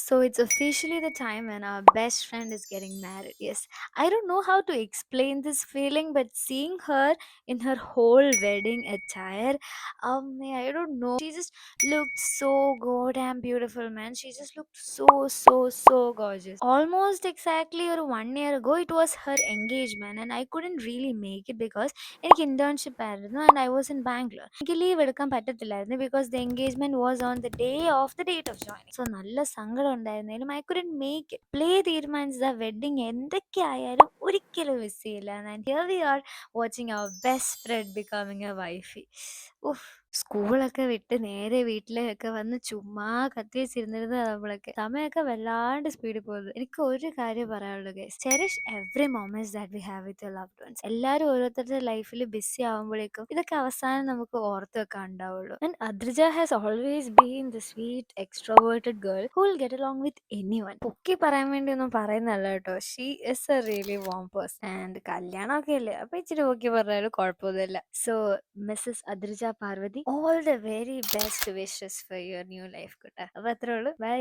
So it's officially the time when our best friend is getting married. Yes, I don't know how to explain this feeling, but seeing her in her whole wedding attire, I don't know. She just looked so goddamn beautiful, man. She just looked so gorgeous. Almost exactly or 1 year ago, it was her engagement, and I couldn't really make it because എനിക്ക് internship ആയിരുന്നു and I was in Bangalore. എനിക്ക് leave എടുക്കാൻ പറ്റത്തില്ലായിരുന്നു because the engagement was on the day of the date of joining. So നല്ല സങ്കടം ഉണ്ടായിരുന്നാലും I couldn't make it. പ്ലേ തീരുമാനിച്ചത് വെഡിങ് എന്തൊക്കെ ആയാലും ഒരിക്കലും മിസ് ചെയ്യില്ല. And here we are watching our best friend becoming a wifey. ഉഫ്, സ്കൂളൊക്കെ വിട്ട് നേരെ വീട്ടിലേക്ക് വന്ന് ചുമ്മാ കത്തി വെച്ചിരുന്നിരുന്നത് നമ്മളൊക്കെ. സമയമൊക്കെ വല്ലാണ്ട് സ്പീഡിൽ പോകുന്നത്. എനിക്ക് ഒരു കാര്യം പറയാനുള്ളൂ guys, cherish every moments that we have with your loved once. എല്ലാവരും ഓരോരുത്തരുടെ ലൈഫിൽ ബിസി ആവുമ്പോഴേക്കും ഇതൊക്കെ അവസാനം നമുക്ക് ഓർത്ത് വെക്കാൻ ഉണ്ടാവുള്ളൂ. And Adrija has always been the sweet extroverted girl who will get along with anyone. പൊക്കി പറയാൻ വേണ്ടി ഒന്നും പറയുന്നല്ല കേട്ടോ. She is a really warm person. And കല്യാണമൊക്കെ അല്ലേ, അപ്പൊ ഇച്ചിരി പൊക്കി പറഞ്ഞാലും കുഴപ്പമൊന്നുമില്ല. So Mrs Adrija Parvathi, all the very best wishes for your new life കേട്ടോ. അപ്പൊ അത്രേ ഉള്ളൂ. ബൈ.